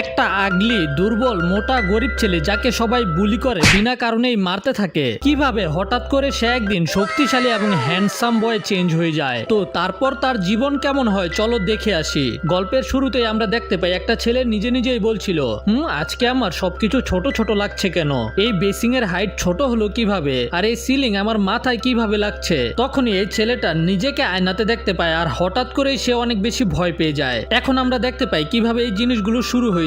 একটা আগলি দুর্বল মোটা গরিব ছেলে যাকে সবাই বুলি করে বিনা কারণেই মারতে থাকে কিভাবে হঠাৎ করে সে একদিন শক্তিশালী এবং হ্যান্ডসাম বয়ে চেঞ্জ হয়ে যায়। তো তারপর তার জীবন কেমন হয় চলো দেখে আসি। গল্পের শুরুতেই আমরা দেখতে পাই একটা ছেলে নিজে নিজেই বলছিল আজকে আমার সবকিছু ছোট ছোট লাগছে কেন, এই বেসিং এর হাইট ছোট হলো কিভাবে, আর এই সিলিং আমার মাথায় কিভাবে লাগছে। তখনই এই ছেলেটা নিজেকে আয়নাতে দেখতে পায় আর হঠাৎ করে সে অনেক বেশি ভয় পেয়ে যায়। এখন আমরা দেখতে পাই কিভাবে এই জিনিসগুলো শুরু হয়েছে।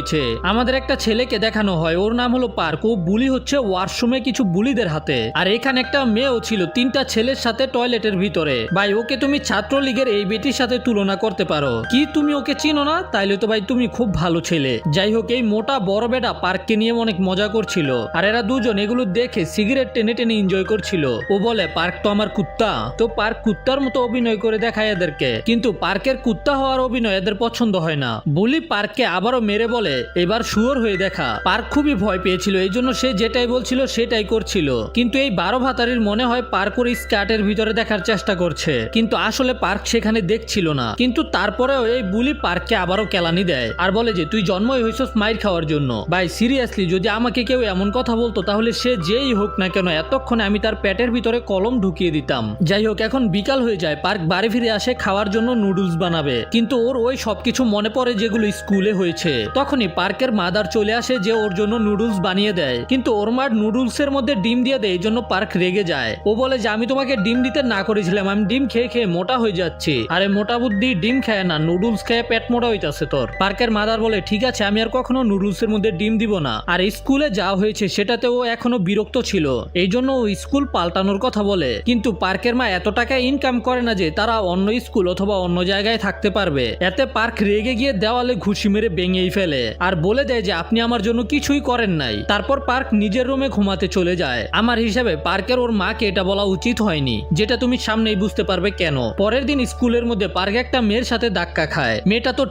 আমাদের একটা ছেলেকে দেখানো হয়, ওর নাম হলো পার্ক। ও বুলি হচ্ছে ওয়াশরুমে কিছু বুলিদের হাতে। আর এখানে একটা মেয়েও ছিল তিনটা ছেলের সাথে টয়লেটের ভিতরে। ভাই ওকে তুমি ছাত্রলীগের এই বেটির সাথে তুলনা করতে পারো কি? তুমি ওকে চিনো না? তাইলে তো ভাই তুমি খুব ভালো ছেলে। যাই হোক, এই মোটা বড় বেটা পার্ককে নিয়ে অনেক মজা করছিল আর এরা দুজন এগুলো দেখে সিগারেট টেনে টেনে এনজয় করছিল। ও বলে পার্ক তো আমার কুত্তা। তো পার্ক কুত্তার মতো অভিনয় করে দেখায় এদেরকে, কিন্তু পার্কের কুত্তা হওয়ার অভিনয় এদের পছন্দ হয় না। বুলি পার্ককে আবারও মেরে বলে এবার শুয়োর হয়ে দেখা। পার্ক খুবই ভয় পেয়েছিল, এই জন্য সে যেটাই বলছিল সেটাই করছিল। কিন্তু এই 12 ভাতারির মনে হয় পার্ক ওর স্কার্টের ভিতরে দেখার চেষ্টা করছে, কিন্তু আসলে পার্ক সেখানে দেখছিল না। কিন্তু তারপরেও এই বুলি পার্ককে আবারও কেলানি দেয় আর বলে যে তুই জন্মই হইছস মাইর খাওয়ার জন্য। ভাই সিরিয়াসলি যদি আমাকে কেউ এমন কথা বলতো তাহলে সে যেই হোক না কেন এতক্ষণে আমি তার পেটের ভিতরে কলম ঢুকিয়ে দিতাম। যাই হোক, এখন বিকাল হয়ে যায়। পার্ক বাড়ি ফিরে আসে খাওয়ার জন্য নুডলস বানাবে, কিন্তু ওর ওই সবকিছু মনে পড়ে যেগুলো স্কুলে হয়েছে। তখনই পার্কের মাদার চলে আসে যে ওর জন্য নুডলস বানিয়ে দেয়, কিন্তু ওর মা নুডলস এর মধ্যে ডিম দিয়ে দেয়, এই জন্য পার্ক রেগে যায়। ও বলে যে আমি তোমাকে ডিম দিতে না করেছিলাম, আমি ডিম খেয়ে খেয়ে মোটা হয়ে যাচ্ছি। আরে মোটা বুদ্ধি ডিম খায় না, নুডলস খেয়ে পেট মোটা হইতাছে তোর। পার্কের মাদার বলে ঠিক আছে আমি আর কখনো নুডলস এর মধ্যে ডিম দিব না। আর স্কুলে যা হয়েছে সেটাতে ও এখনো বিরক্ত ছিল, এই জন্য ও স্কুল পাল্টানোর কথা বলে। কিন্তু পার্কের মা এত টাকা ইনকাম করে না যে তারা অন্য স্কুল অথবা অন্য জায়গায় থাকতে পারবে। এতে পার্ক রেগে গিয়ে দেওয়ালে ঘুষি মেরে ভেঙেই ফেলে আর বলে দেয় যে আপনি আমার জন্য কিছুই করেন নাই। তারপর পার্ক নিজের রুমে ঘুমাতে চলে যায়। আমার হিসাবে পার্কের ওর মাকে এটা বলা উচিত হয়নি, যেটা তুমি সামনেই বুঝতে পারবে কেন। পরের দিন স্কুলের মধ্যে পার্ক একটা মেয়ের সাথে ধাক্কা খায়। মেয়েটা তো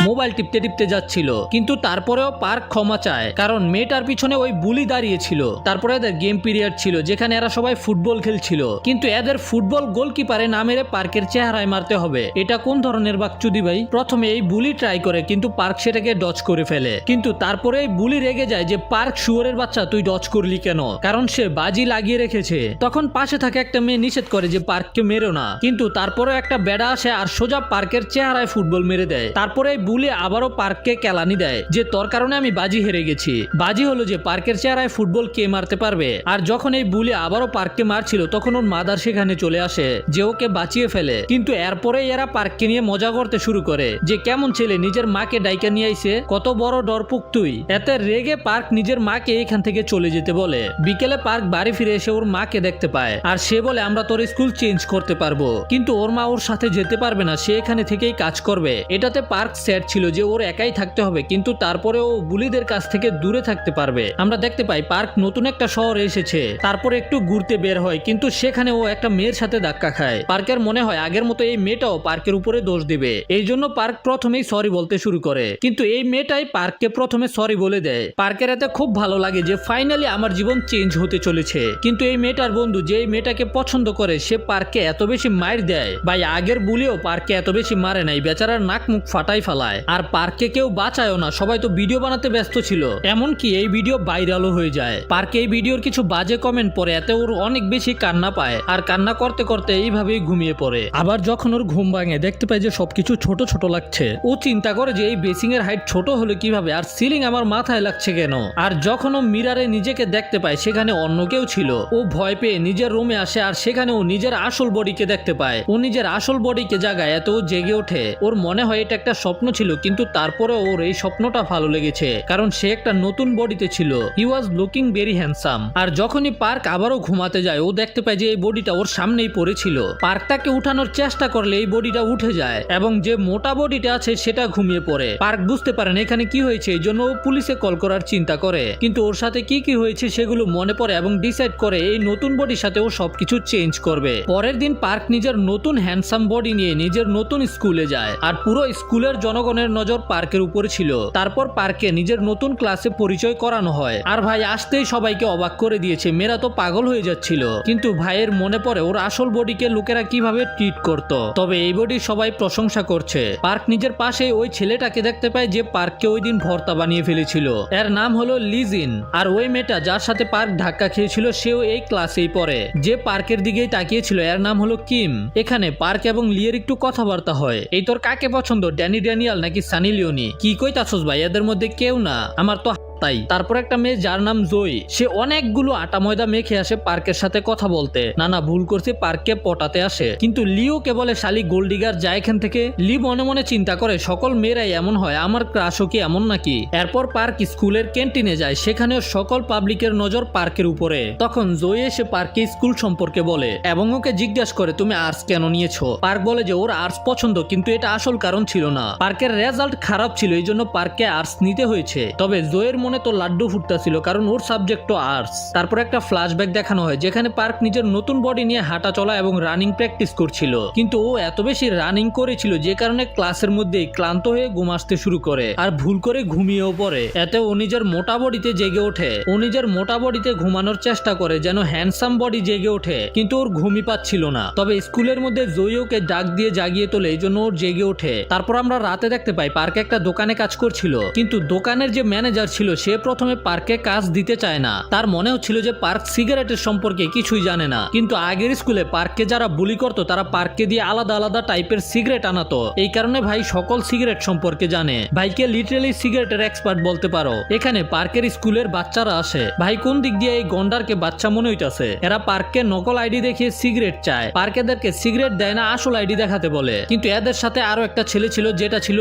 মোবাইল টিপতে টিপতে যাচ্ছিল, কিন্তু তারপরেও পার্ক ক্ষমা চায় কারণ মেয়েটার পিছনে ওই বুলি দাঁড়িয়েছিল। তারপরে এদের গেম পিরিয়ড ছিল যেখানে এরা সবাই ফুটবল খেলছিল, কিন্তু এদের ফুটবল গোলকিপারে না মেরে পার্কের চেহারায় মারতে হবে। এটা কোন ধরনের বাকচুদি ভাই? প্রথমে এই বুলি ট্রাই করে কিন্তু পার্ক সেটাকে ডচ করে ফেলে, কিন্তু তারপরে এই বুলি রেগে যায় যে পার্ক শুয়োরের বাচ্চা তুই ডচ করলি কেন, কারণ সে বাজি লাগিয়ে রেখেছে। তখন পাশে থাকে একটা মেয়ে নিষেধ করে যে পার্ককে মেরো না, কিন্তু তারপরে একটা বেড়া আসে আর সোজা পার্কের চেহারায় ফুটবল মেরে দেয়। তারপরে বুলি আবারও পার্ককে কেলানি দেয় যে তোর কারণে আমি বাজি হেরে গেছি। বাজি হলো যে পার্কের চেহারায় ফুটবল কে মারতে পারবে। আর যখন এই বুলি আবারও পার্ককে মারছিল তখন ওর মাদার সেখানে চলে আসে যে ওকে বাঁচিয়ে ফেলে। কিন্তু এরপরে এরা পার্ককে নিয়ে মজা করতে শুরু করে যে কেমন ছেলে নিজের মাকে ডাইকা নিয়ে আইছে, কত বড় ডরপুক তুই। এতে রেগে পার্ক নিজের মাকে এখান থেকে চলে যেতে বলে। বিকেলে পার্ক বাড়ি ফিরে এসে ওর মাকে দেখতে পায় আর সে বলে আমরা তোর স্কুল চেঞ্জ করতে পারবো, কিন্তু ওর মা ওর সাথে যেতে পারবে না, সে এখানে থেকেই কাজ করবে। এটাতে পার্ক স্যাড ছিল যে ওর একাই থাকতে হবে, কিন্তু তারপরে ও বুলিদের কাছ থেকে দূরে থাকতে পারবে। আমরা দেখতে পাই পার্ক নতুন একটা শহরে এসেছে, তারপরে একটু ঘুরতে বের হয়, কিন্তু সেখানে ও একটা মেয়ের সাথে ধাক্কা খায়। পার্কের মনে হয় আগের মতো এই মেয়েটাও পার্কের উপরে দোষ দিবে, এই জন্য পার্ক প্রথমেই সরি বলতে শুরু করে, কিন্তু এই মেয়েটাই পার্ককে প্রথমে সরি বলে দেয়। পার্কের এতে খুব ভালো লাগে যে ফাইনালি আমার জীবন চেঞ্জ হতে চলেছে। কিন্তু এই মেয়েটার বন্ধু যে এই মেয়েটাকে পছন্দ করে সে পার্ককে এত বেশি মাইর দেয়, ভাই আগের বুলিও পার্ককে এত বেশি মারে নাই, বেচারার নাক মুখ ফাটাই ফেলায়। আর পার্ককে কেউ বাঁচায়ও না, সবাই তো ভিডিও বানাতে ব্যস্ত ছিল, এমনকি এই ভিডিও ভাইরালও হয়ে যায়। পার্ক এই ভিডিওর কিছু বাজে কমেন্ট পড়ে এতে ওর অনেক বেশি কান্না পায় আর কান্না করতে করতে এইভাবেই ঘুমিয়ে পড়ে। আবার যখন ওর ঘুম ভাঙে দেখতে পায় যে সবকিছু ছোট ছোট লাগছে। ও চিন্তা করে যে এই বেসিং এর হাইট ছোট হলো কিভাবে, আর সিলিং আমার মাথায় লাগছে কেন। আর যখন ও মিরারে নিজেকে দেখতে পায় সেখানে অন্য কেউ ছিল। ও ভয় পেয়ে নিজের রুমে আসে আর সেখানে ও নিজের আসল বডিকে দেখতে পায়। ও নিজের আসল বডিকে জাগায় এত জেগে ওঠে, ওর মনে হয় এটা একটা স্বপ্ন ছিল, কিন্তু তারপরে ওর এই স্বপ্নটা ভালো লেগেছে কারণ সে একটা নতুন বডিতে ছিল। হি ওয়াজ লুকিং ভেরি হ্যান্ডসাম। আর যখনই পার্ক আবারও ঘুমাতে যায় ও দেখতে পায় যে এই বডিটা ওর সামনেই পড়েছিল। পার্ক তাকে উঠানোর চেষ্টা করলে এই বডিটা উঠে যায় এবং যে মোটা বডিটা আছে সেটা ঘুমিয়ে পড়ে। পার্ক বুঝতে পারেন এখানে কি হয়েছে, এই জন্য ও পুলিশে কল করার চিন্তা করে, কিন্তু ওর সাথে কি কি হয়েছে সেগুলো মনে পড়ে এবং ডিসাইড করে এই নতুন বডির সাথে ও সবকিছু চেঞ্জ করবে। পরের দিন পার্ক নিজের নতুন হ্যান্ডসাম বডি নিয়ে নিজের নতুন স্কুলে যায় আর পুরো স্কুলের জনগণের নজর পার্কের উপরে ছিল। তারপর পার্কে নিজের নতুন ক্লাসে পরিচয় করানো হয় আর ভাই আসতেই সবাইকে অবাক করে দিয়েছে, মেয়েরা তো পাগল হয়ে যাচ্ছিল। কিন্তু ভাইয়ের মনে পড়ে ওর আসল বডিকে লোকেরা কিভাবে ট্রিট করত, তবে এই বডি সবাই প্রশংসা করছে। পার্ক নিজের পাশে ওই ছেলেটাকে দেখতে পায় যে পার্ককে ওই দিন ভর্তা বানিয়ে ফেলেছিল। এর নাম হলো লিজিন। আর ওই মেয়েটা যার সাথে পার্ক ধাক্কা খেয়েছিল সেও এই ক্লাসেই পড়ে। যে পার্কের দিকেই তাকিয়েছিল এর নাম হলো কিম। এখানে পার্ক এবং লিয়ের একটু কথাবার্তা হয়। এই তোর কাকে পছন্দ, ড্যানিয়াল নাকি সানি লিওনি? কি কইতাছস ভাই, এদের মধ্যে কেউ না, আমার তো তাই। তারপর একটা মেয়ে যার নাম জয়ী, সে অনেকগুলো আটা ময়দা মেখে আসে পার্কের সাথে কথা বলতে। না ভুল করছে, পার্ককে পটাতে আসে। কিন্তু লিও কে বলে শালি গোল্ডিগার যা এখান থেকে। লি মনে মনে চিন্তা করে সকল মেয়েরাই এমন হয়, আমার ক্রাশও কি এমন নাকি? এরপর পার্ক স্কুলের ক্যান্টিনে যায়, সেখানেও সকল পাবলিকের নজর পার্কের উপরে। তখন জয়ী এসে পার্কে স্কুল সম্পর্কে বলে এবং ওকে জিজ্ঞাসা করে তুমি আর্টস কেন নিয়েছো? পার্ক বলে যে ওর আর্টস পছন্দ, কিন্তু এটা আসল কারণ ছিল না। পার্কের রেজাল্ট খারাপ ছিল, এই জন্য পার্ককে আর্টস নিতে হয়েছে। তবে জয়ের মনে তো লাড্ডু ফুটতেছিল, কারণ ওর সাবজেক্ট তো আর্টস। তারপর একটা ফ্ল্যাশব্যাক দেখানো হয় যেখানে পার্ক নিজের নতুন বডি নিয়ে হাঁটা চলা এবং রানিং প্র্যাকটিস করছিল। কিন্তু ও এত বেশি রানিং করেছিল যে কারণে ক্লাসের মধ্যেই ক্লান্ত হয়ে ঘুম আসতে শুরু করে আর ভুল করে ঘুমিয়েও পড়ে। এতে ও নিজের মোটা বডিতে জেগে ওঠে। ও নিজের মোটা বডিতে ঘুমানোর চেষ্টা করে যেন হ্যান্ডসাম বডি জেগে ওঠে, কিন্তু ওর ঘুমই পাচ্ছিল না। তবে স্কুলের মধ্যে জয়ী ওকে ডাক দিয়ে জাগিয়ে তোলে, এই জন্য ওর জেগে ওঠে। তারপর আমরা রাতে দেখতে পাই পার্কে একটা দোকানে কাজ করছিল, কিন্তু দোকানের যে ম্যানেজার ছিল সে প্রথমে পার্কে কাজ দিতে চায় না। তার মনে হচ্ছিল যে পার্ক সিগারেটের সম্পর্কে কিছুই জানে না। কিন্তু আগের স্কুলে পার্ককে যারা বুলি করতো তারা পার্ককে দিয়ে আলাদা আলাদা টাইপের সিগারেট আনাতো। এই কারণে ভাই সকল সিগারেট সম্পর্কে জানে। ভাইকে লিটারালি সিগারেটের এক্সপার্ট বলতে পারো। এখানে পার্কের স্কুলের বাচ্চারা আসে। ভাই কোন দিক দিয়ে এই গন্ডারকে বাচ্চা মনে হইতাছে? এরা পার্ককে নকল আইডি দেখিয়ে সিগারেট চায়। পার্ক এদেরকে সিগারেট দেয় না, আসল আইডি দেখাতে বলে। কিন্তু এদের সাথে আরো একটা ছেলে ছিল যেটা ছিল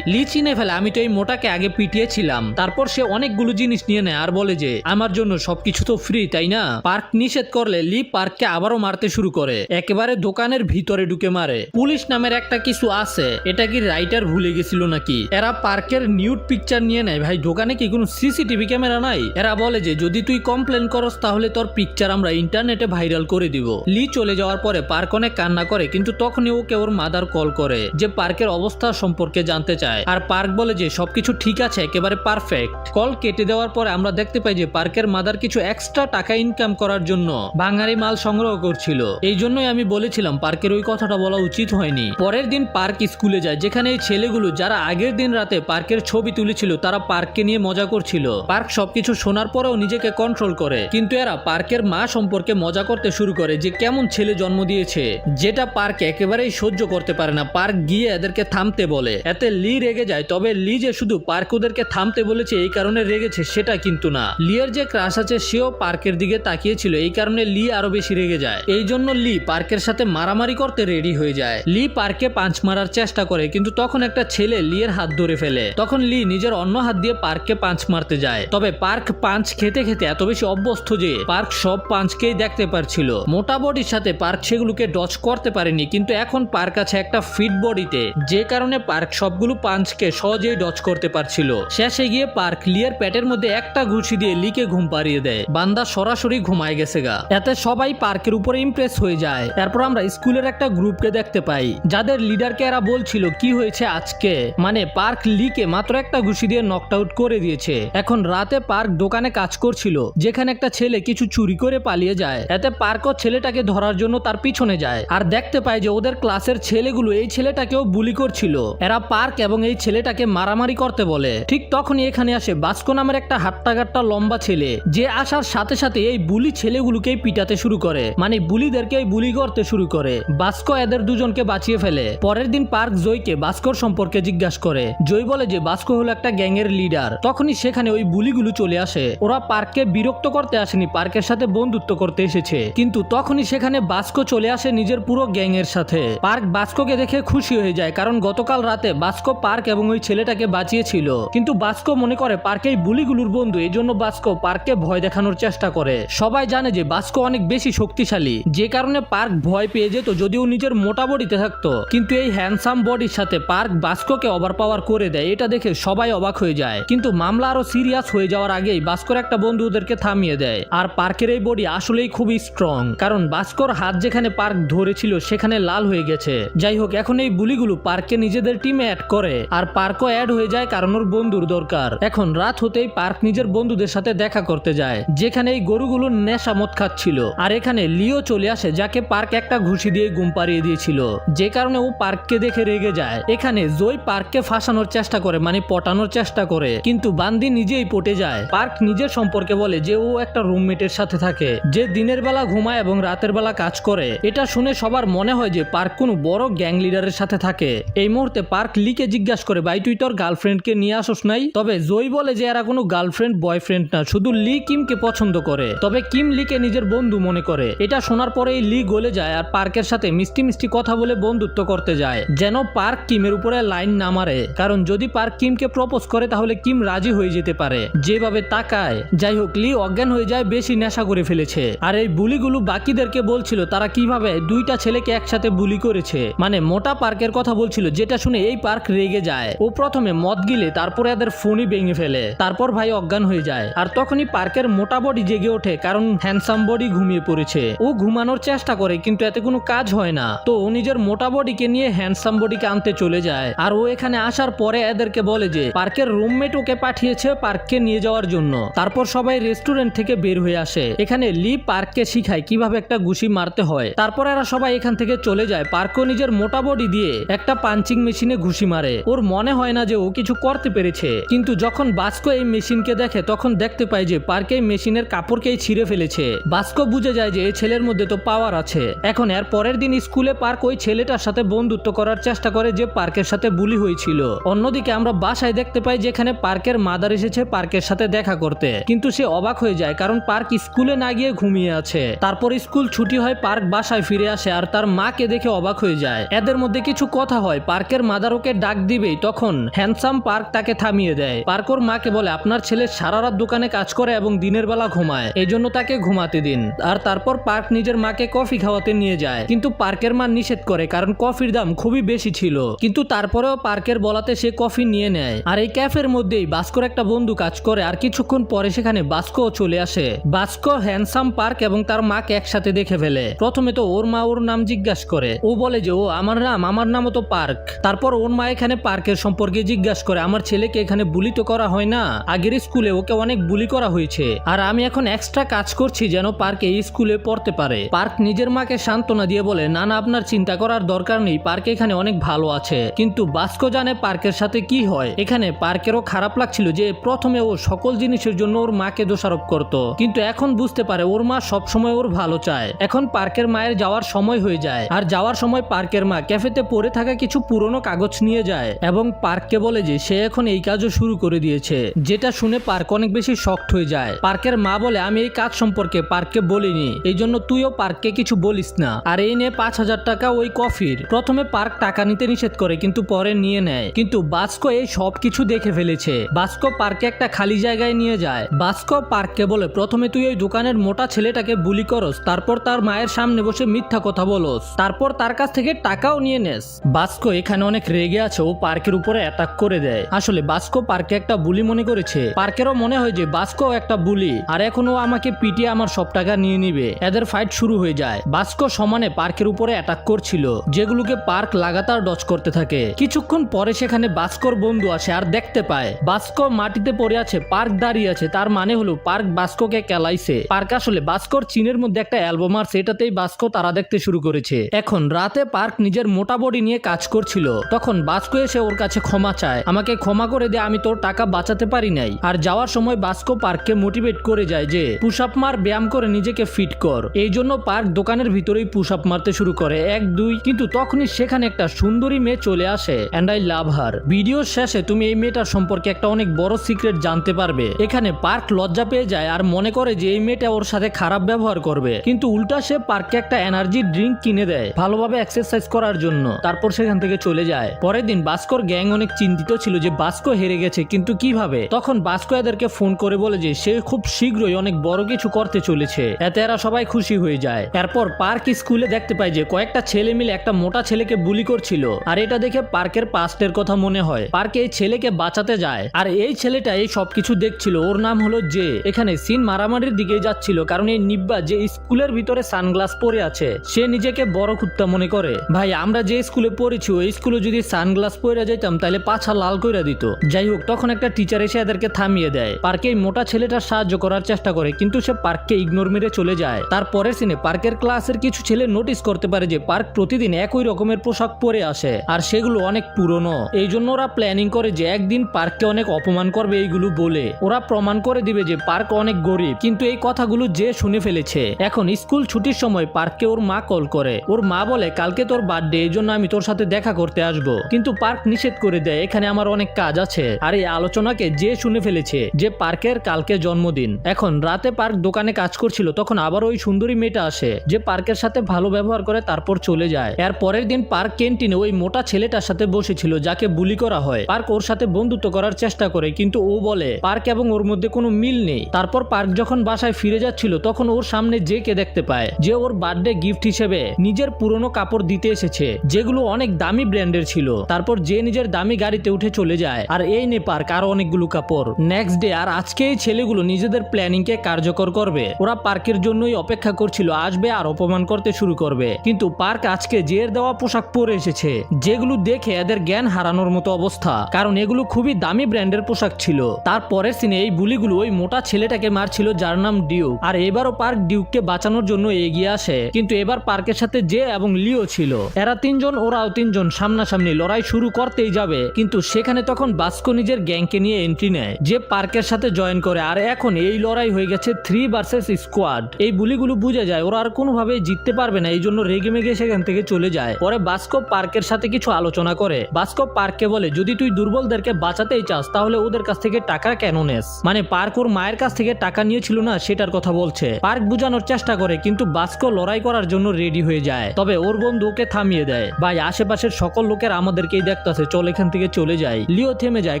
লি চিনে ফেলে আমি তো এই মোটাকে আগে পিটিয়েছিলাম। তারপর সে অনেকগুলো জিনিস নিয়ে নেয় আর বলে যে আমার জন্য সবকিছু তো ফ্রি, তাই না? পার্ক নিষেধ করলে লি পার্ককে আবারও মারতে শুরু করে, একেবারে দোকানের ভিতরে ঢুকে মারে। পুলিশ নামের একটা কিছু আছে, এটা কি রাইটার ভুলে গেছিল নাকি? এরা পার্কের নিউড পিকচার নিয়ে নেয়। ভাই দোকানে কি কোনো সিসিটিভি ক্যামেরা নাই? এরা বলে যে যদি তুই কমপ্লেন করস তাহলে তোর পিকচার আমরা ইন্টারনেটে ভাইরাল করে দিব। লি চলে যাওয়ার পরে পার্ক অনেক কান্না করে, কিন্তু তখনই ওকে ওর মাদার কল করে যে পার্কের অবস্থা সম্পর্কে জানতে চায়। আর পার্ক বলে যে সবকিছু ঠিক আছে, একেবারে পারফেক্ট। কল কেটে দেওয়ার পরে আমরা দেখতে পাই যে পার্কের মাদার কিছু এক্সট্রা টাকা ইনকাম করার জন্য বাঙালি মাল সংগ্রহ করছিল। এই জন্যই আমি বলেছিলাম পার্কের ওই কথাটা বলা উচিত হয়নি। পরের দিন পার্ক স্কুলে যায়, যেখানে এই ছেলেগুলো যারা আগের দিন রাতে পার্কের ছবি তুলেছিল তারা পার্ককে নিয়ে মজা করছিল। পার্ক সবকিছু শোনার পরেও নিজেকে কন্ট্রোল করে, কিন্তু এরা পার্কের মা সম্পর্কে মজা করতে শুরু করে যে কেমন ছেলে জন্ম দিয়েছে, যেটা পার্ক একেবারেই সহ্য করতে পারে না। পার্ক গিয়ে এদেরকে থামতে বলে, এতে লি রেগে যায়। তবে লি যে শুধু পার্ক ওদেরকে থামতে বলেছে এই কারণে রেগেছে সেটা কিন্তু না। লিয়ের যে ক্রাশ আছে সেও পার্কের দিকে তাকিয়েছিল, এই কারণে লি আরো বেশি রেগে যায়। এই জন্য লি পার্কের সাথে মারামারি করতে রেডি হয়ে যায়। লি পার্কে পাঞ্চ মারার চেষ্টা করে, কিন্তু তখন একটা ছেলে লিয়ের হাত ধরে ফেলে। তখন লি নিজের অন্য হাত দিয়ে পার্ককে পাঞ্চ মারতে যায়। তবে পার্ক পাঞ্চ খেতে খেতে এত বেশি অভ্যস্ত যে পার্ক সব পাঞ্চকেই দেখতে পারছিল। মোটা বডির সাথে পার্ক সেগুলোকে ডজ করতে পারেনি, কিন্তু এখন পার্ক আছে একটা ফিট বডিতে, যে কারণে পার্ক সবগুলো পাঞ্চকে সহজেই ডজ করতে পারছিল। শেষে গিয়ে পার্ক লিয়ের পেটের মধ্যে একটা ঘুষি দিয়ে লিকে ঘুম পাড়িয়ে দেয়। বান্দা সরাসরি ঘুমায় গেছে গা। এতে সবাই পার্কের উপরে ইমপ্রেস হয়ে যায়। এরপর আমরা স্কুলের একটা গ্রুপকে দেখতে পাই যাদের লিডারকে এরা বলছিল কি হয়েছে আজকে, মানে পার্ক লিকে মাত্র একটা ঘুষি দিয়ে নকড আউট করে দিয়েছে। এখন রাতে পার্ক দোকানে কাজ করছিল, যেখানে একটা ছেলে কিছু চুরি করে পালিয়ে যায়। এতে পার্কও ছেলেটাকে ধরার জন্য তার পিছনে যায় আর দেখতে পায় যে ওদের ক্লাসের ছেলেগুলো এই ছেলেটাকেও বুলি করছিল। এরা পার্ক এবং এই ছেলেটাকে মারামারি করতে বলে। ঠিক তখনই এখানে আসে বাস্কো নামের একটা হাট্টাগাট্টা লম্বা ছেলে, যে আসার সাথে সাথে এই বুলি ছেলেগুলোকেই পিটাতে শুরু করে, মানে বুলিদেরকেই বুলি করতে শুরু করে। বাস্কো এদের দুজনকে বাঁচিয়ে ফেলে। পরের দিন পার্ক জয়কে বাস্কোর সম্পর্কে জিজ্ঞাসা করে। জয় বলে যে বাস্কো হলো একটা গ্যাংয়ের লিডার। তখনই সেখানে ওই বুলিগুলো চলে আসে। ওরা পার্ককে বিরক্ত করতে আসেনি, পার্কের সাথে বন্ধুত্ব করতে এসেছে। কিন্তু তখনই সেখানে বাস্কো চলে আসে নিজের পুরো গ্যাংয়ের সাথে। পার্ক বাস্কোকে দেখে খুশি হয়ে যায়, কারণ গতকাল রাতে বাস্কো পার্ক এবং ওই ছেলেটাকে বাঁচিয়েছিল। কিন্তু বাস্কো মনে করে পার্ক এই বুলিগুলোর বন্ধু, এই জন্য বাস্কো পার্ককে ভয় দেখানোর চেষ্টা করে। সবাই জানে যে বাস্কো অনেক বেশি শক্তিশালী, যে কারণে পার্ক ভয় পেয়ে যেত যদিও নিজের মোটা বডিতে থাকতো। কিন্তু এই হ্যান্ডসাম বডির সাথে পার্ক বাস্কোকে ওভার পাওয়ার করে দেয়। এটা দেখে সবাই অবাক হয়ে যায়। কিন্তু মামলা আরো সিরিয়াস হয়ে যাওয়ার আগেই বাস্কোর একটা বন্ধু ওদেরকে থামিয়ে দেয়। আর পার্কের এই বডি আসলেই খুবই স্ট্রং, কারণ বাস্কোর হাত যেখানে পার্ক ধরেছিল সেখানে লাল হয়ে গেছে। যাই হোক, এখন এই বুলিগুলো পার্ককে নিজেদের টিমে অ্যাড করে আর পার্কও অ্যাড হয়ে যায়, কারণ ওর বন্ধুর দরকার। এখন রাত রাত হতেই পার্ক নিজের বন্ধুদের সাথে দেখা করতে যায়, যেখানে এই গরুগুলো নেশা মদ খাচ্ছিল। আর এখানে লিও চলে আসে, যাকে পার্ক একটা ঘুষি দিয়ে ঘুম পাড়িয়ে দিয়েছিল, যে কারণে ও পার্ককে দেখে রেগে যায়। এখানে জয় পার্ককে ফাঁসানোর চেষ্টা করে, মানে পটানোর চেষ্টা করে, কিন্তু বান্দি নিজেই পটে যায়। পার্ক নিজের সম্পর্কে বলে যে ও একটা রুমমেটের সাথে থাকে, যে দিনের বেলা ঘুমায় এবং রাতের বেলা কাজ করে। এটা শুনে সবার মনে হয় যে পার্ক কোনো বড় গ্যাং লিডারের সাথে থাকে। এই মুহূর্তে পার্ক লিকে জিজ্ঞাসা করে, ভাই তুই তোর গার্লফ্রেন্ডকে নিয়ে আসোস নাই? তবে জয় বলে যে এরা কোনো গার্লফ্রেন্ড বয়ফ্রেন্ড না, শুধু লি কিমকে পছন্দ করে। তবে কিম লিকে নিজের বন্ধু মনে করে। এটা শোনার পরেই লি গলে যায় আর পার্কের সাথে মিষ্টি মিষ্টি কথা বলে বন্ধুত্ব করতে যায়, যেন পার্ক কিমের উপরে লাইন না মারে। কারণ যদি পার্ক কিমকে প্রপোজ করে তাহলে কিম রাজি হয়ে যেতে পারে, যেভাবে তাকায়। যাই হোক, লি অজ্ঞান হয়ে যায়, বেশি নেশা করে ফেলেছে। আর এই বুলিগুলো বাকিদেরকে বলছিল তারা কিভাবে দুইটা ছেলেকে একসাথে বুলি করেছে, মানে মোটা পার্কের কথা বলছিল। যেটা শুনে এই পার্ক রেগে যায়। ও প্রথমে মদ গিলে তারপরে এদের ফোনই ভেঙে ফেলে। তারপর ভাই অজ্ঞান হয়ে যায়। আর তখনই পার্কের মোটা বডি জেগে ওঠে, কারণ হ্যান্ডসাম বডি ঘুমিয়ে পড়েছে। ও ঘুমানোর চেষ্টা করে কিন্তু এতে কোনো কাজ হয় না। তো ও নিজের মোটা বডিকে নিয়ে হ্যান্ডসাম বডিকে আনতে চলে যায়। আর ও এখানে আসার পরে এদেরকে বলে যে পার্কের রুমমেট ওকে পাঠিয়েছে পার্ককে নিয়ে যাওয়ার জন্য। তারপর সবাই রেস্টুরেন্ট থেকে বের হয়ে আসে। এখানে লি পার্ককে শিখায় কিভাবে একটা ঘুষি মারতে হয়। তারপর এরা সবাই এখান থেকে চলে যায়। পার্কও নিজের মোটা বডি দিয়ে একটা পাঞ্চিং মেশিনে ঘুষি মারে। ওর মনে হয় না যে ও কিছু করতে পেরেছে, কিন্তু যখন বাস্কো এই মেশিনকে দেখে তখন দেখতে পায় যে পার্ক এই মেশিনের কাপড়কেই ছিঁড়ে ফেলেছে। বাস্কো বুঝে যায় যে এই ছেলের মধ্যে তো পাওয়ার আছে। এখন এর পরের দিন স্কুলে পার্ক ওই ছেলেটার সাথে বন্ধুত্ব করার চেষ্টা করে যে পার্কের সাথে বুলি হয়েছিল। অন্যদিকে আমরা বাসায় দেখতে পাই যেখানে পার্কের মাদার এসেছে পার্কের সাথে দেখা করতে, কিন্তু সে অবাক হয়ে যায় কারণ পার্ক স্কুলে না গিয়ে ঘুমিয়ে আছে। তারপর স্কুল ছুটি হয়, পার্ক বাসায় ফিরে আসে আর তার মাকে দেখে অবাক হয়ে যায়। এদের মধ্যে কিছু কথা হয়। পার্কের মাদার ওকে ডাক দিবেই তখন হ্যান্ডসাম পার্ক তাকে থামিয়ে দেয়। পার্ক ওর মাকে বলে আপনার ছেলে সারা রাত দোকানে কাজ করে এবং দিনের বেলা ঘুমায়, এই জন্য তাকে ঘুমাতে দিন। আর তারপর পার্ক নিজের মাকে কফি খাওয়াতে নিয়ে যায়, কিন্তু পার্কের মা নিষেধ করে কারণ কফির দাম খুবই বেশি ছিল। কিন্তু তারপরেও পার্কের বলাতে সে কফি নিয়ে নেয়। আর এই ক্যাফের মধ্যেই বাস্কোর একটা বন্ধু কাজ করে। আর কিছুক্ষণ পরে সেখানে বাস্কো চলে আসে। বাস্কো হ্যান্ডসাম পার্ক এবং তার মাকে একসাথে দেখে ফেলে। প্রথমে তো ওর মা ওর নাম জিজ্ঞাসা করে। ও বলে যে ও আমার নামও তো পার্ক। তারপর ওর মা এখানে পার্কের সম্পর্কে জিজ্ঞাসা করে, আমার ছেলেকে এখানে বুলি তো করা হয় না? আগের স্কুলে ওকে অনেক বুলি করা হয়েছে, আর আমি এখন এক্সট্রা কাজ করছি যেন পার্ক এই স্কুলে পড়তে পারে। পার্ক নিজের মাকে সান্ত্বনা দিয়ে বলে, না না, আপনার চিন্তা করার দরকার নেই, পার্ক এখানে অনেক ভালো আছে। কিন্তু বাস্কো জানে পার্কের সাথে কি হয়। এখানে পার্কেরও খারাপ লাগছিল যে প্রথমে ও সকল জিনিসের জন্য ওর মাকে দোষারোপ করত, কিন্তু এখন বুঝতে পারে ওর মা সবসময় ওর ভালো চায়। এখন পার্কের মায়ের যাওয়ার সময় হয়ে যায়। আর যাওয়ার সময় পার্কের মা ক্যাফেতে পড়ে থাকা কিছু পুরনো কাগজ নিয়ে যায় এবং পার্ককে বলে যে সে এখন এই কাজও শুরু করে দিয়েছে। যেটা শুনে পার্ক অনেক বেশি শকড হয়ে যায়। পার্কের মা বলে, আমি এই কাজ সম্পর্কে পার্ককে বলিনি, এই জন্য তুইও পার্ককে কিছু বলিস না। আর এই নিয়ে 5,000 টাকা ওই কফির। প্রথমে পার্ক টাকা নিতে নিষেধ করে, কিন্তু পরে নিয়ে নেয়। কিন্তু বাস্কো এই সব কিছু দেখে ফেলেছে। বাস্কো পার্ককে একটা খালি জায়গায় নিয়ে যায়। বাস্কো পার্ককে বলে, প্রথমে তুই ওই দোকানের মোটা ছেলেটাকে বুলি করস, তারপর তার মায়ের সামনে বসে মিথ্যা কথা বলস, তারপর তার কাছ থেকে টাকাও নিয়ে নেস। বাস্কো এখানে অনেক রেগে আছে। ও পার্কের উপরে অ্যাটাক করে দেয়। আসলে বাস্কো পার্কে একটা বুলি মনে করেছে। পার্কেরও মনে হয় যে বাস্কো একটা বুলি, আর এখন ও আমাকে পিটিয়ে আমার সব টাকা নিয়ে নিবে। এদের ফাইট শুরু হয়ে যায়। বাস্কো সমানে পার্কের উপরে অ্যাটাক করছিল, যেগুলোকে পার্ক লাগাতার ডজ করতে থাকে। কিছুক্ষণ পরে সেখানে বাস্কোর বন্ধু আসে আর দেখতে পায় বাস্কো মাটিতে পড়ে আছে, পার্ক দাঁড়িয়ে আছে। তার মানে হলো পার্ক বাস্কোকে কেলাইছে। পার্ক আসলে বাস্কোর চীনের মধ্যে একটা অ্যালবাম আর সেটাতেই বাস্কো তারা দেখতে শুরু করেছে। এখন রাতে পার্ক নিজের মোটা বডি নিয়ে কাজ করছিল, তখন বাস্কো এসে ওর কাছে ক্ষমা চায়, আমাকে ক্ষমা করে দে, আমি তোর টাকা বাঁচাতে পারি নাই। আর যাওয়ার সময় বাস্কো পার্ককে মোটিভেট করে যায় যে পুশ আপ মার, ব্যায়াম করে নিজেকে ফিট কর। এই জন্য পার্ক দোকানের ভিতরেই পুশ আপ মারতে শুরু করে 1 2। কিন্তু তখনই সেখানে একটা সুন্দরী মেয়ে চলে আসে এন্ড আই লাভ হার। ভিডিওর শেষে তুমি এই মেয়েটার সম্পর্কে একটা অনেক বড় সিক্রেট জানতে পারবে। এখানে পার্ক লজ্জা পেয়ে যায় আর মনে করে যে এই মেয়েটা ওর সাথে খারাপ ব্যবহার করবে, কিন্তু উল্টা সে পার্ককে একটা এনার্জি ড্রিঙ্ক কিনে দেয় ভালোভাবে এক্সারসাইজ করার জন্য। তারপর সেখান থেকে চলে যায়। পরের দিন বাস্কোর গ্যাং অনেক চিন্তিত ছিল যে বাস্কো হেরে গেছে, কিন্তু কিভাবে। তখন বাস্কো এদেরকে ফোন করে বলে যে সে খুব শীঘ্রই অনেক বড় কিছু করতে চলেছে। এতে এরা সবাই খুশি হয়ে যায়। এরপর পার্ক স্কুলে দেখতে পায় যে কয়েকটা ছেলে মিলে একটা মোটা ছেলেকে বুলি করছিল, আর এটা দেখে পার্কের পাস্টের কথা মনে হয়। পার্ক এই ছেলেকে বাঁচাতে যায়, আর এই ছেলেটা এই সবকিছু দেখছিল। ওর নাম হলো জে। এখানে সিন মারামারির দিকে যাচ্ছিল, কারণ এই নিব্বা যে স্কুলের ভিতরে সানগ্লাস পরে আছে সে নিজেকে বড় কুত্তা মনে করে। ভাই আমরা যে স্কুলে পড়েছি ওই স্কুলে যদি সানগ্লাস পরে যাইতাম তাহলে পাছা লাল কইরা দিত। যাই হোক, তখন একটা টিচার এসে এদেরকে থামিয়ে দেয়। পার্কে এই মোটা ছেলেটা সাহায্য করার চেষ্টা করে কিন্তু সে পার্ককে ইগনোর মেরে চলে যায়। তারপরের সিনে পার্কের ক্লাসের কিছু ছেলে নোটিস করতে পারে যে পার্ক প্রতিদিন একই রকমের পোশাক পরে আসে আর সেগুলো অনেক পুরনো। এই জন্য ওরা প্ল্যানিং করে যে একদিন পার্ককে অনেক অপমান করবে এইগুলো বলে। ওরা প্রমাণ করে দিবে যে পার্ক অনেক গরিব। কিন্তু এই কথাগুলো যে শুনে ফেলেছে। এখন স্কুল ছুটির সময় পার্ককে ওর মা কল করে। ওর মা বলে কালকে তোর বার্থডে, এই জন্য আমি তোর সাথে দেখা করতে আসবো। কিন্তু পার্ক নিষেধ করে দেয়, এখানে আমার অনেক কাজ আছে। আর এই আলোচনাকে যে শুনে ফেলেছে যে পার্কের কালকে জন্মদিন। এখন রাতে পার্ক দোকানে কাজ করছিল, তখন আবার ওই সুন্দরী মেয়েটা আসে যে পার্কের সাথে ভালো ব্যবহার করে তারপর চলে যায়। এর পরের দিন পার্ক ক্যান্টিনে ওই মোটা ছেলেটার সাথে বসেছিল যাকে বুলি করা হয়। পার্ক ওর সাথে বন্ধুত্ব করার চেষ্টা করে কিন্তু ও বলে পার্ক এবং ওর মধ্যে কোনো মিল নেই। তারপর পার্ক যখন বাসায় ফিরে যাচ্ছিল তখন ওর সামনে জেকে দেখতে পায় যে ওর বার্থডে গিফট হিসেবে নিজের পুরনো কাপড় দিতে এসেছে যেগুলো অনেক দামি ব্র্যান্ডের ছিল। তারপর যে নিজের দামি গাড়িতে উঠে চলে যায় আর এই নে পার্ক আরো অনেকগুলো কাপড়। নেক্সট ডে আর আজকে এই ছেলেগুলো নিজেদের প্ল্যানিং কে কার্যকর করবে। ওরা পার্কের জন্যই অপেক্ষা করছিল আসবে আর অপমান করতে শুরু করবে। কিন্তু পার্ক আজকে জের দেওয়া পোশাক পরে এসেছে যেগুলো দেখে এদের জ্ঞান হারানোর মতো অবস্থা, কারণ এগুলো খুবই দামি ব্র্যান্ডের পোশাক ছিল। তারপরের সিনে এই বুলিগুলো ওই মোটা ছেলেটাকে মারছিল যার নাম ডিউক। আর এবারও পার্ক ডিউককে বাঁচানোর জন্য এগিয়ে আসে, কিন্তু এবার পার্কের সাথে জে এবং লিও ছিল। এরা তিনজন ওরাও তিনজন সামনাসামনি লড়াই শুরু করতেই যাবে, কিন্তু সেখানে তখন বাস্কো নিজের গ্যাংকে নিয়ে এন্ট্রি নেয় যে পার্কের সাথে জয়েন করে। আর এখন এই লড়াই হয়ে গেছে 3 ভার্সেস স্কোয়াড। এই বুলিগুলো বুঝে যায় ওরা আর কোনোভাবেই জিততে পারবে না, এই জন্য রেগে মেগে সেখান থেকে চলে যায়। পরে বাস্কো পার্কের সাথে কিছু আলোচনা করে। বাস্কো পার্ককে বলে যদি তুই দুর্বলদেরকে বাঁচাতেই চাস তাহলে ওদের কাছ থেকে টাকা কেন নেস, মানে পার্ক ওর মায়ের কাছ থেকে টাকা নিয়েছিল না সেটার কথা বলছে। পার্ক বুঝানোর চেষ্টা করে কিন্তু বাস্কো লড়াই করার জন্য রেডি হয়ে যায়। তবে ওর বন্ধু ওকে থামিয়ে দেয়, ভাই আশেপাশের সকল লোকের আমাদেরকেই দেখতেছে, চল এখান থেকে চলে যাই। লিও থেমে যায়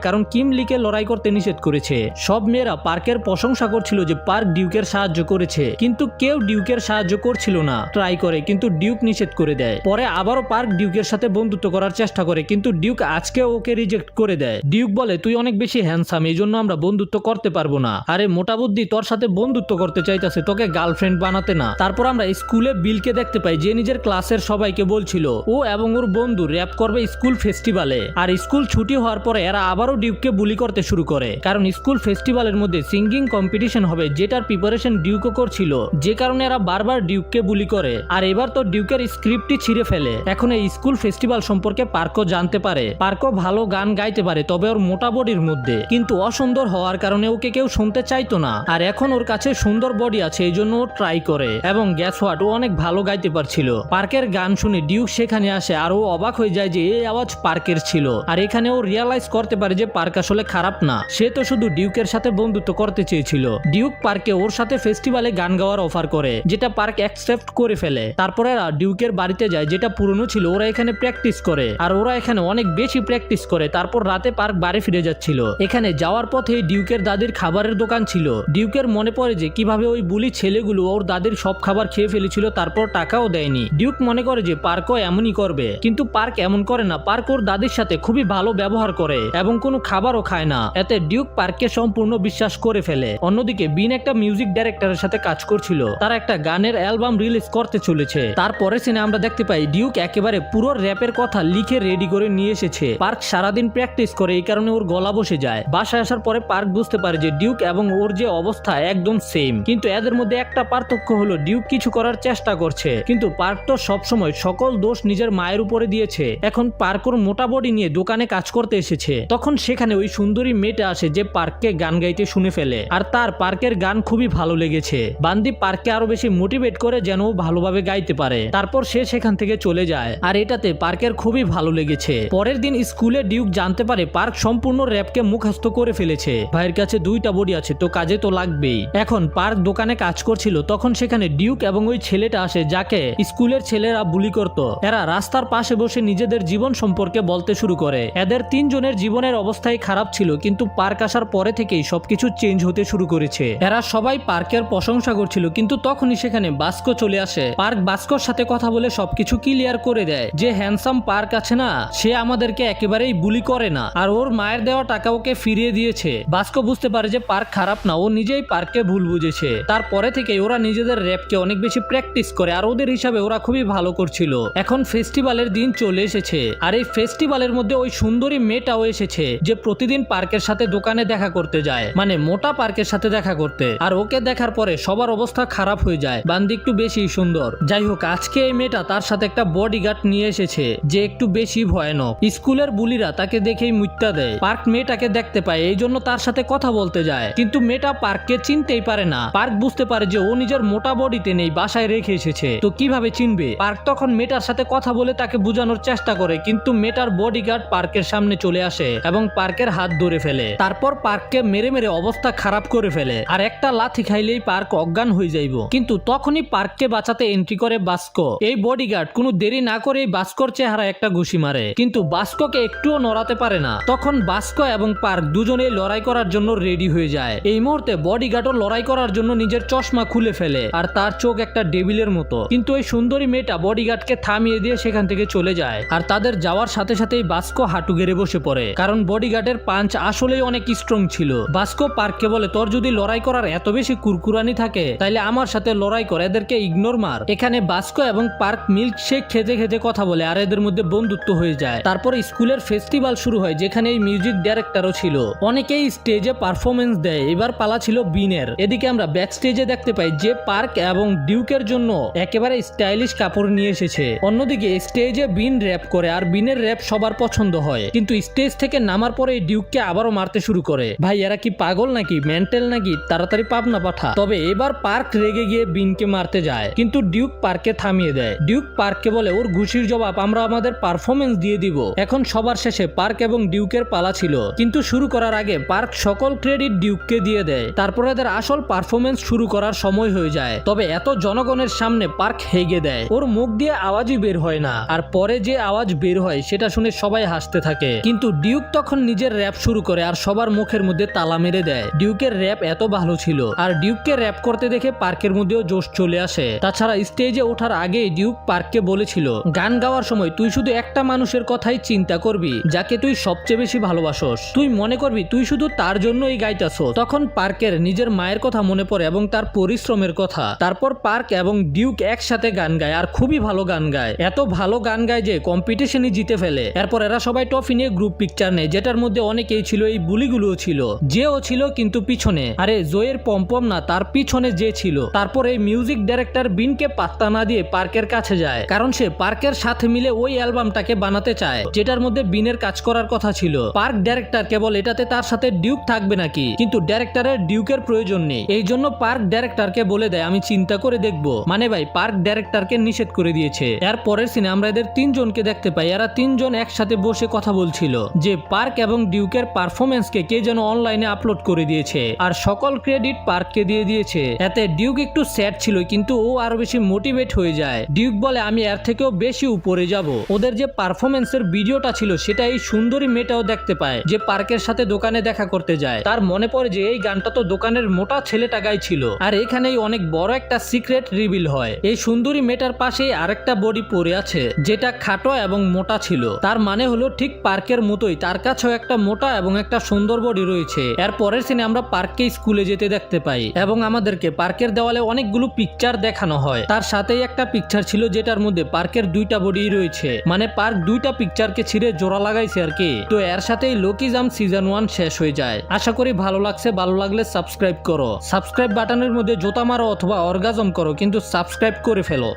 কারণ কিম লিকে লড়াই করতে নিষেধ করেছে। সব মেয়েরা পার্কের প্রশংসা করছিল যে পার্ক ডিউকের সাহায্য করেছে, কিন্তু কেউ ডিউকের সাহায্য করছিল না। ট্রাই করে কিন্তু ডিউক নিষেধ করে দেয়। পরে আবারও পার্ক ডিউকের সাথে বন্ধুত্ব করার চেষ্টা করে কিন্তু ডিউক আজকে ওকে রিজেক্ট করে দেয়। ডিউক বলে তুই অনেক বেশি হ্যান্ডসাম, এই জন্য আমরা বন্ধুত্ব করতে পারবো না। আরে মোটা বুদ্ধি তোর সাথে বন্ধুত্ব করতে চাইতেছে, তোকে গার্লফ্রেন্ড বানাতে না। তারপর আমরা স্কুলে বিলকে দেখতে পাই যে নিজের ক্লাসের সবাইকে বলছিল ও এবং ওর বন্ধু র্যাপ করবে স্কুল ফেস্টিভ্যালে। আর স্কুল ছুটি হওয়ার পরে এরা আবারও ডিউককে বুলি করতে শুরু করে, কারণ স্কুল ফেস্টিভ্যালের মধ্যে সিঙ্গিং কম্পিটিশন হবে যেটার প্রিপারেশন ডিউকও করছিল, যে কারণে এরা বারবার ডিউককে বুলি করে। আর এবার তো ডিউকের স্ক্রিপ্টই ছিঁড়ে ফেলে। এখন এই স্কুল ফেস্টিভ্যাল সম্পর্কে পার্কও জানতে পারে। পার্কও ভালো গান গাইতে পারে, তবে ওর মোটা বডির মধ্যে, কিন্তু অসুন্দর হওয়ার কারণে ওকে কেউ শুনতে চাইতো না। আর এখন ওর কাছে সুন্দর বডি আছে এই জন্য ও ট্রাই করে, এবং গ্যাস হোয়াট ও অনেক ভালো গাইতে পারছিল। পার্কের গান শুনে ডিউক সেখানে আসে আর ও অবাক হয়ে যায় যে এই আওয়াজ পার্কের ছিল। আর এখানে ও রিয়ালাইজ করতে পারে যে পার্ক আসলে খারাপ না, সে তো শুধু ডিউকের সাথে বন্ধুত্ব করতে চেয়েছিল। ডিউক পার্কে ওর সাথে ফেস্টিভ্যালে গান গাওয়ার অফার করে, যেটা পার্ক অ্যাকসেপ্ট করে ফেলে। তারপরে এরা ডিউকের বাড়িতে যায় যেটা পুরনো ছিল, ওরা এখানে প্র্যাকটিস করে আর ওরা এখানে অনেক বেশি প্র্যাকটিস করে। তারপর রাতে পার্ক বাড়ি ফিরে যাচ্ছিল। এখানে যাওয়ার পথে ডিউকের দাদির খাবারের দোকান ছিল। ডিউকের মনে পড়ে যে কিভাবে ওই বুলি ছেলেগুলো ওর দাদির সব খাবার খেয়ে ফেলেছিল, তারপর টাকাও দেয়নি। ডিউক মনে করে যে পার্কও এমনই করবে, কিন্তু পার্ক এমন করে না। পার্ক ওর দাদির সাথে খুবই ভালো ব্যবহার করে এবং কোনো খাবারও খায় না। এতে ডিউক পার্ককে সম্পূর্ণ বিশ্বাস করে ফেলে। অন্যদিকে বিন একটা মিউজিক ডাইরেক্টরের সাথে কাজ করছিল, তারা একটা গানের অ্যালবাম রিলিজ করতে চলেছে। তারপরে সিনে আমরা দেখতে পাই ডিউক একেবারে পুরো র্যাপের কথা লিখে রেডি করে নিয়ে এসেছে। পার্ক সারাদিন প্র্যাকটিস করে, এই কারণে ওর গলা বসে যায়। বাসায় আসার পরে পার্ক বুঝতে পারে যে ডিউক এবং ওর যে অবস্থা একদম সেম, কিন্তু এদের মধ্যে একটা পার্থক্য হলো ডিউক কিছু করার চেষ্টা করছে, কিন্তু পার্ক তো সবসময় সকল দোষ নিজের মায়ের উপরে দিয়েছে। এখন পার্ক ওর মোটা বডি নিয়ে দোকানে কাজ করতে এসেছে। তখন সেখানে ওই সুন্দরী মেয়েটা আসে যে পার্ককে গান গাইতে শুনে ফেলে, আর তার পার্কের গান খুবই ভালো লেগেছে। বান্দি পার্ককে আরো বেশি মোটিভেট করে যেন ও ভালোভাবে গাইতে পারে। তারপর সে সেখান থেকে চলে যায়, আর এটাতে পার্কের খুবই ভালো লেগেছে। পরের দিন স্কুলে ডিউক জানতে পারে পার্ক সম্পূর্ণ র্যাপকে মুখস্থ করে ফেলেছে। ভাইয়ের কাছে 2টা বডি আছে তো কাজে তো লাগবেই। এখন পার্ক দোকানে কাজ করছিল, তখন সেখানে ডিউক এবং ওই ছেলেটা আসে যাকে স্কুলের ছেলেরা বুলি করত। এরা রাস্তার পাশে বসে নিজেদের জীবন সম্পর্কে বলতে শুরু করে। এদের তিনজনের জীবনের অবস্থাই খারাপ ছিল, কিন্তু পার্ক আসার পরে থেকেই সবকিছু চেঞ্জ হতে শুরু করেছে। এরা সবাই পার্কের প্রশংসা করছিল, কিন্তু তখনই সেখানে বাস্কো চলে আসে। পার্ক বাস্কোর সাথে কথা বলে সবকিছু ক্লিয়ার করে দেয় যে হ্যান্ডসাম পার্ক আছে না, সে আমাদেরকে একেবারেই বুলি করে না, আর ওর মায়ের দেওয়া টাকা ওকে ফিরিয়ে দিয়েছে। বাস্কো বুঝতে পারে যে পার্ক খারাপ না, ও নিজেই পার্ককে ভুল বুঝেছে। তারপরে থেকে ওরা নিজেদের র্যাপকে অনেক বেশি প্র্যাকটিস করে, আর ওদের হিসাবে ওরা খুবই ভালো করছিল। এখন ফেস্টিভ্যালের দিন চলে এসেছে, আর এই ফেস্টিভ্যালের মধ্যে ওই সুন্দরী মেয়েটাও এসেছে যে প্রতিদিন পার্ক পার্কের সাথে দোকানে দেখা করতে যায়, মানে মোটা পার্কের সাথে দেখা করতে। আর ওকে দেখার পরে সবার অবস্থা খারাপ হয়ে যায়, বান্দি একটু বেশি সুন্দর। যাই হোক, আজকে এই মেয়েটা তার সাথে একটা বডিগার্ড নিয়ে এসেছে যে একটু বেশি ভয়ানক। স্কুলের বুলিরা তাকে দেখেই মুত্যা দেয়। পার্ক মেয়েটাকে দেখতে পায়, এই জন্য তার সাথে কথা বলতে যায়, কিন্তু মেয়েটা পার্ককে চিনতেই পারে না। পার্ক বুঝতে পারে যে ও নিজের মোটা বডিতে নেই, বাসায় রেখে এসেছে, তো কিভাবে চিনবে। পার্ক তখন মেয়েটার সাথে কথা বলে তাকে বোঝানোর চেষ্টা করে, কিন্তু মেয়েটার বডিগার্ড পার্কের সামনে চলে আসে এবং পার্কের হাত ধরে ফেলে। তারপর পার্ককে মেরে মেরে অবস্থা খারাপ করে ফেলে, আর একটা লাথি খাইলেই পার্ক অজ্ঞান হয়ে যাইব। কিন্তু তখনই পার্ককে বাঁচাতে এন্ট্রি করে বাস্কো। এই বডিগার্ড কোনো দেরি না করে বাস্কোর চেহারা একটা ঘুষি মারে, কিন্তু বাস্কোকে একটুও নড়াতে পারে না। তখন বাস্কো এবং পার্ক দুজনেই লড়াই করার জন্য রেডি হয়ে যায়। এই মুহূর্তে বডিগার্ডও লড়াই করার জন্য নিজের চশমা খুলে ফেলে, আর তার চোখ একটা ডেভিলের মতো। কিন্তু এই সুন্দরী মেয়েটা বডিগার্ডকে থামিয়ে দিয়ে সেখান থেকে চলে যায়, আর তাদের যাওয়ার সাথে সাথেই বাস্কো হাঁটু গেড়ে বসে পড়ে, কারণ বডিগার্ডের পাঞ্চ আসলেই অনেক স্ট্রং ছিল। বাস্কো পার্ককে বলে, তোর যদি লড়াই করার এত বেশি কুরকুরানি থাকে তাইলে আমার সাথে লড়াই কর, এদেরকে ইগনোর মার। এখানে বাস্কো এবং পার্ক মিল্ক শেক খেতে খেতে কথা বলে, আর এদের মধ্যে বন্ধুত্ব হয়ে যায়। তারপর স্কুলের ফেস্টিভ্যাল শুরু হয়, যেখানে এই মিউজিক ডাইরেক্টরও ছিল। অনেকেই স্টেজে পারফরমেন্স দেয়, এবার পালা ছিল বিনের। এদিকে আমরা ব্যাক স্টেজে দেখতে পাই যে পার্ক এবং ডিউকের জন্য একেবারে স্টাইলিশ কাপড় নিয়ে এসেছে। অন্যদিকে স্টেজে বিন র্যাপ করে, আর বিনের র্যাপ সবার পছন্দ হয়, কিন্তু স্টেজ থেকে নামার পরে ডিউককে আবারও মারতে শুরু করে। ভাই এরা কি পাগল নাকি, মেন্টাল নাকি, তাড়াতাড়ি পাবনা পাঠা। তবে এবার পার্ক রেগে গিয়ে বিনকে মারতে যায়, কিন্তু ডিউক পার্ককে থামিয়ে দেয়। ডিউক পার্ককে বলে, ওর ঘুষির জবাব আমরা আমাদের পারফরমেন্স দিয়ে দিব। এখন সবার শেষে পার্ক এবং ডিউকের পালা ছিল, কিন্তু শুরু করার আগে পার্ক সকল ক্রেডিট ডিউককে দিয়ে দেয়। তারপর এদের আসল পারফরমেন্স শুরু করার সময় হয়ে যায়। তবে এত জনগণের সামনে পার্ক হেগে দেয়, ওর মুখ দিয়ে আওয়াজই বের হয় না, আর পরে যে আওয়াজ বের হয় সেটা শুনে সবাই হাসতে থাকে। কিন্তু ডিউক তখন নিজের র্যাপ শুরু করে, আর সবার মুখের মধ্যে তালা মেরে দেয়। ডিউকের র্যাপ এত ভালো ছিল, আর ডিউককে র্যাপ করতে দেখে পার্কের মধ্যেও জোশ চলে আসে। তাছাড়া স্টেজে ওঠার আগে ডিউক পার্ককে বলেছিল, গান গাওয়ার সময় তুই শুধু একটা মানুষের কথাই চিন্তা করবি যাকে তুই সবচেয়ে বেশি ভালোবাসোস। তুই মনে করবি তুই শুধু তার জন্যই গাইতাছস। তখন পার্কের নিজের মায়ের কথা মনে পড়ে এবং তার পরিশ্রমের কথা। তারপর পার্ক এবং ডিউক একসাথে গান গায়, আর খুবই ভালো গান গায়। এত ভালো গান গায় যে কম্পিটিশনই জিতে ফেলে। এরপর এরা সবাই ট্রফি নিয়ে গ্রুপ পিকচার নেয়, যেটার মধ্যে অনেকেই ছিল, এই বুলিগুলোও ছিল। যেও ছিল কিন্তু পিছনে, আরে জয়ের পম্পম না, তার পিছনে যে ছিল। তারপর এই মিউজিক ডাইরেক্টর বিনকে পাত্তা না দিয়ে পার্কের কাছে যায়, কারণ সে পার্কের সাথে মিলে ওই অ্যালবামটাকে বানাতে চায় যেটার মধ্যে বিনের কাজ করার কথা ছিল। পার্ক ডাইরেক্টর কেবল এটাতে তার সাথে ডিউক থাকবে নাকি, কিন্তু ডাইরেক্টরের ডিউকের প্রয়োজন নেই। এই জন্য পার্ক ডাইরেক্টরকে বলে দেয়, আমি চিন্তা করে দেখবো। মানে ভাই পার্ক ডাইরেক্টরকে নিষেধ করে দিয়েছে। এর পরের সিনে আমরা এদের তিনজনকে দেখতে পাই, এরা তিনজন একসাথে বসে কথা বলছিল যে পার্ক এবং ডিউকের পারফরমেন্সকে কে যেন অনলাইনে আপলোড করে দিয়েছে, আর সকল ক্রেডিট পার্ককে দিয়ে দিয়েছে। এতে ডিউক একটু স্যাড ছিল, কিন্তু ও আরো বেশি মোটিভেট হয়ে যায়। ডিউক বলে, আমি এর থেকেও বেশি উপরে যাব। ওদের যে পারফরমেন্সের ভিডিওটা ছিল সেটা এই সুন্দরী মেয়েটাও দেখতে পায়, যে পার্কের সাথে দোকানে দেখা করতে যায়। তার মনে পড়ে যে এই গানটা তো দোকানের মোটা ছেলেটা গাইছিল, আর এখানেই অনেক বড় একটা সিক্রেট রিভিল হয়। এই সুন্দরী মেয়েটার পাশেই আরেকটা বডি পড়ে আছে, যেটা খাটো এবং মোটা ছিল। তার মানে হলো ঠিক পার্কের মতোই তার কাছেও একটা মোটা এবং একটা সুন্দর বডি রয়েছে। এর পরের সিনে আমরা পার্ককে স্কুলে যেতে দেখতে পাই, এবং আমাদেরকে পার্কের দেওয়ালে অনেকগুলো পিকচার দেখানো হয়। তার সাথেই একটা পিকচার ছিল যেটার মধ্যে পার্কের দুইটা বডি রয়েছে, মানে পার্ক দুইটা পিকচারকে ছিঁড়ে জোড়া লাগাইছে আর কি। তো এর সাথেই লোকিজম সিজন 1 শেষ হয়ে যায়। আশা করি ভালো লাগছে। ভালো লাগলে সাবস্ক্রাইব করো, সাবস্ক্রাইব বাটনের মধ্যে জোতা মারো অথবা অর্গাজম করো, কিন্তু সাবস্ক্রাইব করে ফেলো।